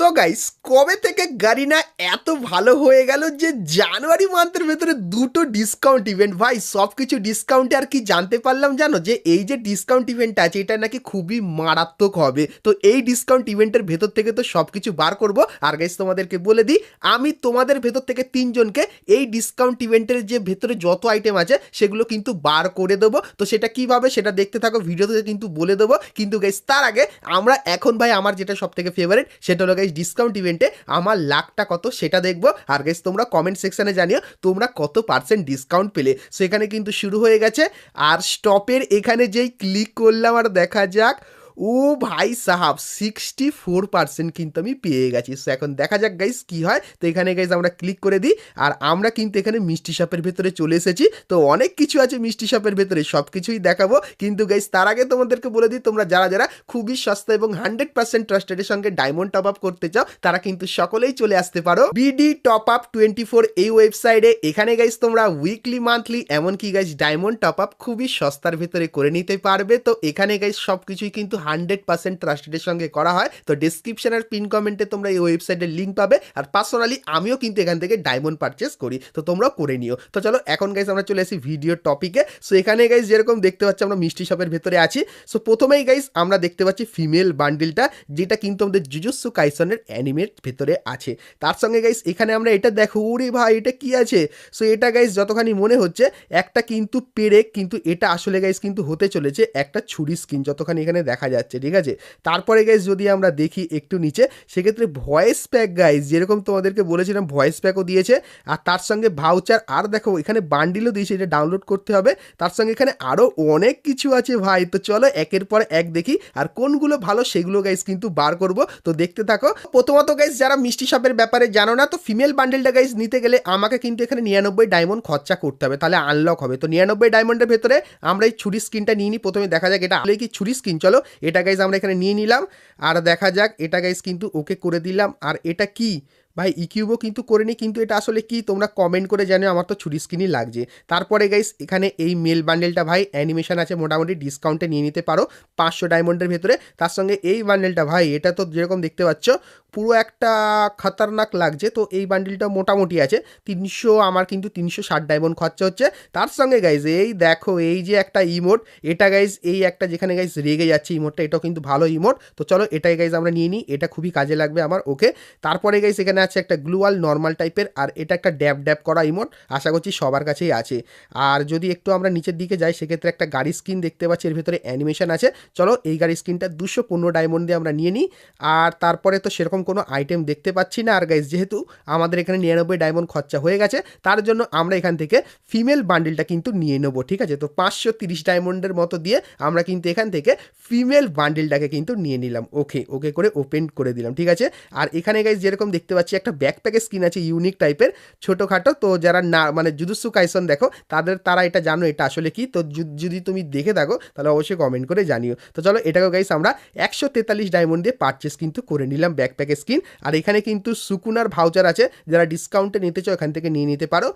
তো গাইস কবে থেকে গারিনা এত ভালো হয়ে গেল যে জানুয়ারি মান্থের ভেতরে দুটো ডিসকাউন্ট ইভেন্ট ভাই সব কিছু ডিসকাউন্টে আর কি জানতে পারলাম জানো যে এই যে ডিসকাউন্ট ইভেন্ট আছে এটা নাকি খুবই মারাত্মক হবে। তো এই ডিসকাউন্ট ইভেন্টের ভেতর থেকে তো সব কিছু বার করব। আর গাইস তোমাদেরকে বলে দিই আমি তোমাদের ভেতর থেকে তিনজনকে এই ডিসকাউন্ট ইভেন্টের যে ভেতরে যত আইটেম আছে সেগুলো কিন্তু বার করে দেবো। তো সেটা কিভাবে সেটা দেখতে থাকো, ভিডিওতে কিন্তু বলে দেবো। কিন্তু গাইস তার আগে আমরা এখন ভাই আমার যেটা সব থেকে ফেভারিট সেটা হলো গাইস ডিসকাউন্ট ইভেন্টে আমার লাখটা কত সেটা দেখবো। আর গাইস তোমরা কমেন্ট সেকশনে জানিও তোমরা কত পার্সেন্ট ডিসকাউন্ট পেলে। সো এখানে কিন্তু শুরু হয়ে গেছে আর স্টপের এখানে যেই ক্লিক করলাম আর দেখা যাক ও ভাই সাহাব 64% কিন্তু আমি পেয়ে গেছি। সো এখন দেখা যাক গাইস কি হয়। তো এখানে গাইস আমরা ক্লিক করে দিই আর আমরা কিন্তু এখানে মিষ্টি শপের ভেতরে চলে এসেছি। তো অনেক কিছু আছে মিষ্টি শপের ভেতরে, সব কিছুই দেখাবো। কিন্তু গাইস তার আগে তোমাদেরকে বলে দিই তোমরা যারা যারা খুবই সস্তা এবং 100% ট্রাস্টেডের সঙ্গে ডায়মন্ড টপ আপ করতে চাও তারা কিন্তু সকলেই চলে আসতে পারো বিডি টপ আপ 24 এই ওয়েবসাইটে। এখানে গাইস তোমরা উইকলি মান্থলি এমনকি গাইস ডায়মন্ড টপ আপ খুবই সস্তার ভেতরে করে নিতে পারবে। তো এখানে গাইস সব কিছুই কিন্তু 100% ট্রাস্টেডের সঙ্গে করা হয়। তো ডিসক্রিপশন আর পিন কমেন্টে তোমরা এই ওয়েবসাইটের লিঙ্ক পাবে। আর পার্সোনালি আমিও কিন্তু এখান থেকে ডায়মন্ড পারচেস করি, তো তোমরাও করে নিও। তো চলো এখন গাইস আমরা চলে আসি ভিডিওর টপিকে। সো এখানে গাইস যেরকম দেখতে পাচ্ছি আমরা মিষ্টি শপের ভেতরে আছি। সো প্রথমেই গাইস আমরা দেখতে পাচ্ছি ফিমেল বান্ডিলটা, যেটা কিন্তু আমাদের জুজুৎসু কাইসনের অ্যানিমের ভেতরে আছে। তার সঙ্গে গাইস এখানে আমরা এটা দেখো, ওরে ভাই এটা কি আছে। সো এটা গাইস যতখানি মনে হচ্ছে একটা কিন্তু পেরেক, কিন্তু এটা আসলে গাইস কিন্তু হতে চলেছে একটা ছুরি স্কিন, যতখানি এখানে দেখা যাচ্ছে। ঠিক আছে, তারপরে গাইস যদি আমরা দেখি একটু নিচে সেক্ষেত্রে ভয়েস প্যাক গাইস যেরকম তোমাদেরকে বলেছিলাম ভয়েস প্যাকও দিয়েছে। আর তার সঙ্গে ভাউচার, আর দেখো এখানে বান্ডিলও দিয়েছে, এটা ডাউনলোড করতে হবে। তার সঙ্গে এখানে আরও অনেক কিছু আছে ভাই। তো চলো একের পর এক দেখি আর কোনগুলো ভালো সেগুলো গাইস কিন্তু বার করব। তো দেখতে থাকো। প্রথমত গাইস যারা মিষ্টি শপের ব্যাপারে জানো না, তো ফিমেল বান্ডেলটা গাইস নিতে গেলে আমাকে কিন্তু এখানে 99 ডায়মন্ড খরচা করতে হবে, তাহলে আনলক হবে। তো 99 ডায়মন্ডের ভেতরে আমরা এই ছুরি স্কিনটা নিয়ে নিই। প্রথমে দেখা যাক এটা আসলে কি ছুরি স্কিন। চলো এটা গাইস আমরা এখানে নিয়ে নিলাম আর দেখা যাক এটা গাইস কিন্তু ওকে করে দিলাম। আর এটা কি ভাই ইকিউবও কিন্তু করে নি, কিন্তু এটা আসলে কি তোমরা কমেন্ট করে জানো। আমার তো ছুরি স্কিনই লাগছে। তারপরে গাইস এখানে এই মেল বান্ডেলটা ভাই অ্যানিমেশন আছে, মোটামুটি ডিসকাউন্টে নিয়ে নিতে পারো 500 ডায়মন্ডের ভেতরে। তার সঙ্গে এই বান্ডেলটা ভাই এটা তো যেরকম দেখতে পাচ্ছ পুরো একটা খতরনাক লাগছে। তো এই বান্ডেলটা মোটামুটি আছে 300, আমার কিন্তু 360 ডায়মন্ড খরচা হচ্ছে। তার সঙ্গে গাইস এই দেখো এই যে একটা ইমোট, এটা গাইস এই একটা যেখানে গাইস রেগে যাচ্ছে ইমোটটা, এটাও কিন্তু ভালো ইমোট। তো চলো এটাই গাইস আমরা নিয়ে নিই, এটা খুবই কাজে লাগবে আমার। ওকে, তারপরে গাইস এখানে আছে একটা গ্লুয়াল নর্মাল টাইপের, আর এটা একটা ড্যাব ড্যাব করা ইমোট, আশা করছি সবার কাছেই আছে। আর যদি একটু আমরা নিচের দিকে যাই সেক্ষেত্রে একটা গাড়ি স্কিন দেখতে পাচ্ছি, এর ভেতরে অ্যানিমেশন আছে। চলো এই গাড়ি স্কিনটা 215 ডায়মন্ড দিয়ে আমরা নিয়ে নিই। আর তারপরে তো সেরকম কোনো আইটেম দেখতে পাচ্ছি না। আর গাইস যেহেতু আমাদের এখানে 99 ডায়মন্ড খরচা হয়ে গেছে তার জন্য আমরা এখান থেকে ফিমেল বান্ডিলটা কিন্তু নিয়ে নেবো। ঠিক আছে, তো 530 ডায়মন্ডের মতো দিয়ে আমরা কিন্তু এখান থেকে ফিমেল বান্ডিলটাকে কিন্তু নিয়ে নিলাম। ওকে ওকে করে ওপেন করে দিলাম। ঠিক আছে, আর এখানে গাইস যেরকম দেখতে পাচ্ছি একটা ব্যাকপ্যাকের স্কিন আছে ইউনিক টাইপের ছোটোখাটো। তো যারা না মানে জুজুৎসু কাইসন দেখো তারা এটা জানো এটা আসলে কি। তো যদি তুমি দেখে থাকো তাহলে অবশ্যই কমেন্ট করে জানিও। তো চলো এটাকেও গাইস আমরা 143 ডায়মন্ড দিয়ে পারচেস কিন্তু করে নিলাম ব্যাকপ্যাকের স্কিন। আর এখানে কিন্তু সুকুনার ভাউচার আছে, যারা ডিসকাউন্টে নিতে চাও এখান থেকে নিয়ে নিতে পারো।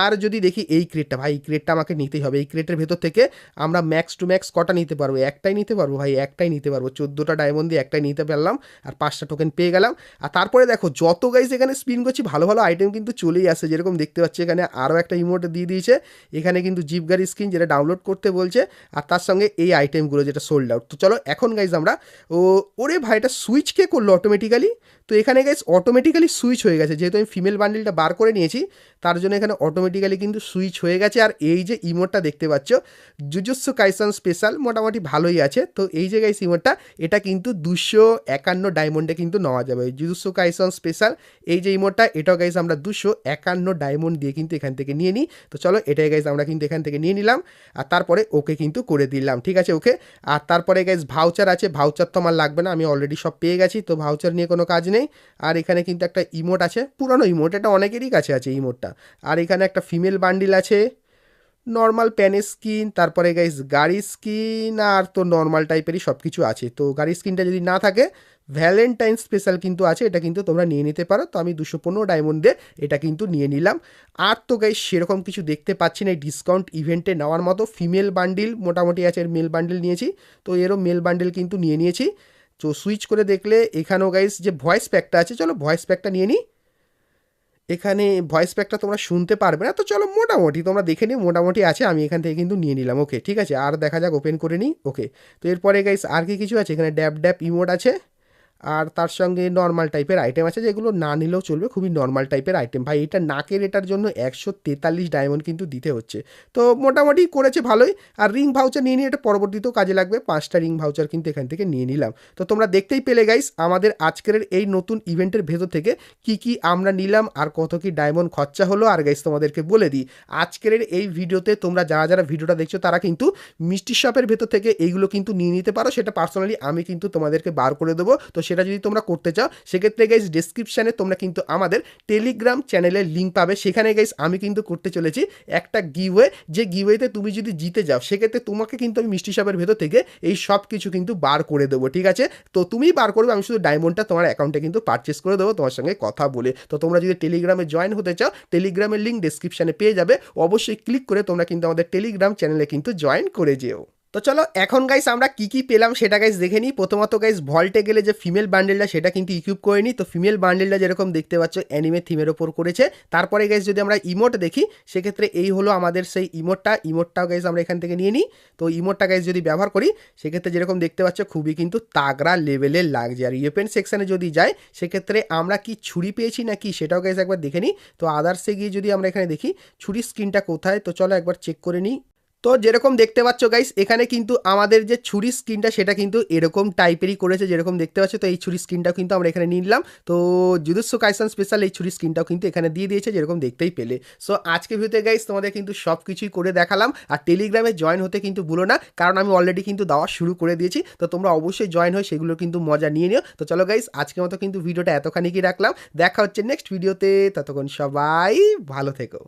আর যদি দেখি এই ক্রেটটা, ভাই এই ক্রেটটা আমাকে নিতেই হবে। এই ক্রেটের ভেতর থেকে আমরা ম্যাক্স টু ম্যাক্স কটা নিতে পারবো? একটাই নিতে পারবো ভাই, একটাই নিতে পারবো। 14টা ডায়মন্ড দিয়ে একটাই নিতে পারলাম আর 5টা টোকেন পেয়ে গেলাম। আর তারপরে দেখো যত গাইস এখানে স্পিন করছি ভালো ভালো আইটেম কিন্তু চলেই আসে। যেরকম দেখতে পাচ্ছি এখানে আরও একটা ইমোট দিয়ে দিয়েছে, এখানে কিন্তু জিপ গাড়ি স্কিন যেটা ডাউনলোড করতে বলছে, আর তার সঙ্গে এই আইটেমগুলো যেটা সোল্ড আউট। তো চলো এখন গাইস আমরা ওরে ভাই এটা সুইচ কে করলো অটোমেটিক্যালি। তো এখানে গাইস অটোমেটিক্যালি সুইচ হয়ে গেছে, যেহেতু আমি ফিমেল বান্ডিলটা বার করে নিয়েছি তার জন্য এখানে অটোমেটিক্যালি কিন্তু সুইচ হয়ে গেছে। আর এই যে ইমোটটা দেখতে পাচ্ছ জুজুৎসু কাইসন স্পেশাল, মোটামুটি ভালোই আছে। তো এই যে গাইস ইমোটটা এটা কিন্তু 251 ডায়মন্ডে কিন্তু নেওয়া যাবে। জুজুৎসু কাইসন স্পেশাল এই যে ইমোটটা এটাও গাইস আমরা 251 ডায়মন্ড দিয়ে কিন্তু এখান থেকে নিয়ে নিই। তো চলো এটাই গাইস আমরা কিন্তু এখান থেকে নিয়ে নিলাম আর তারপরে ওকে কিন্তু করে দিলাম। ঠিক আছে ওকে, আর তারপরে গাইস ভাউচার আছে, ভাউচার তো আমার লাগবে না, আমি অলরেডি সব পেয়ে গেছি। তো ভাউচার নিয়ে কোনো কাজ নেই। আর এখানে কিন্তু একটা ইমোট আছে, পুরানো ইমোট, এটা অনেকেরই কাছে আছে ইমোটটা। আর এখানে একটা ফিমেল বান্ডিল আছে, নর্মাল প্যান স্কিন, তারপরে গাইস গাড়ি স্কিন, আর তো নর্মাল টাইপেরই সব কিছু আছে। তো গাড়ি স্কিনটা যদি না থাকে ভ্যালেন্টাইন স্পেশাল কিন্তু আছে, এটা কিন্তু তোমরা নিয়ে নিতে পারো। তো আমি 215 ডায়মন্ড দিয়ে এটা কিন্তু নিয়ে নিলাম। আর তো গাইস সেরকম কিছু দেখতে পাচ্ছি না এই ডিসকাউন্ট ইভেন্টে নেওয়ার মতো। ফিমেল বান্ডিল মোটামুটি আছে, এর মেল বান্ডিল নিয়েছি, তো এরও মেল বান্ডিল কিন্তু নিয়ে নিয়েছি। তো সুইচ করে দেখলে এখানেও গাইস যে ভয়েস প্যাকটা আছে, চলো ভয়েস প্যাকটা নিয়ে নিই। এখানে ভয়েস প্যাকটা তোমরা শুনতে পারবে না, তো চলো মোটামুটি তোমরা দেখে নিও, মোটামুটি আছে, আমি এখান থেকে কিন্তু নিয়ে নিলাম। ওকে ঠিক আছে, আর দেখা যাক, ওপেন করে নিই। ওকে, তো এরপরে গাইস আর কি কিছু আছে, এখানে ড্যাব ড্যাব ইমোট আছে, আর তার সঙ্গে নর্মাল টাইপের আইটেম আছে, যেগুলো না নিলেও চলবে, খুবই নর্মাল টাইপের আইটেম। ভাই এটা নাকের এটার জন্য 143 ডায়মন্ড কিন্তু দিতে হচ্ছে, তো মোটামুটি করেছে ভালোই। আর রিং ভাউচার নিয়ে নিয়ে এটা পরবর্তীতেও কাজে লাগবে, 5টা রিং ভাউচার কিন্তু এখান থেকে নিয়ে নিলাম। তো তোমরা দেখতেই পেলে গাইস আমাদের আজকের এই নতুন ইভেন্টের ভেতর থেকে কি কি আমরা নিলাম আর কত কি ডায়মন্ড খরচা হলো। আর গাইস তোমাদেরকে বলে দিই, আজকের এই ভিডিওতে তোমরা যারা যারা ভিডিওটা দেখছো তারা কিন্তু মিষ্টি শপের ভেতর থেকে এইগুলো কিন্তু নিয়ে নিতে পারো, সেটা পার্সোনালি আমি কিন্তু তোমাদেরকে বার করে দেবো। তো সেটা যদি তোমরা করতে চাও সেক্ষেত্রে গাইস ডেসক্রিপশানে তোমরা কিন্তু আমাদের টেলিগ্রাম চ্যানেলের লিঙ্ক পাবে, সেখানে গাইস আমি কিন্তু করতে চলেছি একটা গিভওয়ে, যে গিভওয়েতে তুমি যদি জিতে যাও সেক্ষেত্রে তোমাকে কিন্তু আমি মিষ্টি শপের ভেতর থেকে এই সব কিছু কিন্তু বার করে দেবো, ঠিক আছে। তো তুমিই বার করবে, আমি শুধু ডায়মন্ডটা তোমার অ্যাকাউন্টে কিন্তু পারচেস করে দেবো তোমার সঙ্গে কথা বলে। তো তোমরা যদি টেলিগ্রামে জয়েন হতে চাও, টেলিগ্রামের লিঙ্ক ডেসক্রিপশানে পেয়ে যাবে, অবশ্যই ক্লিক করে তোমরা কিন্তু আমাদের টেলিগ্রাম চ্যানেলে কিন্তু জয়েন করে যেও। তো চলো এখন গাইস আমরা কি কি পেলাম সেটা গাইস দেখে নিই। প্রথমত গাইস ভল্টে গেলে যে ফিমেল বান্ডেলটা সেটা কিন্তু ইকুইপ করে নিই। তো ফিমেল বান্ডেলটা যেরকম দেখতে পাচ্ছ অ্যানিমে থিমের ওপর করেছে। তারপরে গাইস যদি আমরা ইমোট দেখি সেক্ষেত্রে এই হলো আমাদের সেই ইমোটটাও গাইস আমরা এখান থেকে নিয়ে নিই। তো ইমোটটা গাইস যদি ব্যবহার করি সেক্ষেত্রে যেরকম দেখতে পাচ্ছ খুবই কিন্তু তাগড়া লেভেলের লাগছে। আর ওয়েপেন সেকশানে যদি যাই সেক্ষেত্রে আমরা কি ছুরি পেয়েছি নাকি সেটাও গাইস একবার দেখে নিই। তো আদার্সে গিয়ে যদি আমরা এখানে দেখি ছুরির স্ক্রিনটা কোথায়, তো চলো একবার চেক করে নিই। তো যেরকম দেখতে পাচ্ছ গাইস এখানে কিন্তু আমাদের যে ছুরি স্ক্রিনটা সেটা কিন্তু এরকম টাইপেরই করেছে, যেরকম দেখতে পাচ্ছ। তো এই ছুরি স্ক্রিনটাও কিন্তু আমরা এখানে নিয়ে নিলাম। তো জুজুৎসু কাইসেন স্পেশাল এই ছুরি স্ক্রিনটাও কিন্তু এখানে দিয়ে দিয়েছে, যেরকম দেখতেই পেলে। সো আজকে ভিডিওতে গাইস তোমাদের কিন্তু সব কিছুই করে দেখালাম। আর টেলিগ্রামে জয়েন হতে কিন্তু ভুলো না, কারণ আমি অলরেডি কিন্তু দেওয়া শুরু করে দিয়েছি। তো তোমরা অবশ্যই জয়েন হয়ে সেগুলো কিন্তু মজা নিয়ে নিও। তো চলো গাইস আজকের মতো কিন্তু ভিডিওটা এতখানি কি রাখলাম, দেখা হচ্ছে নেক্সট ভিডিওতে, ততক্ষণ সবাই ভালো থেকো।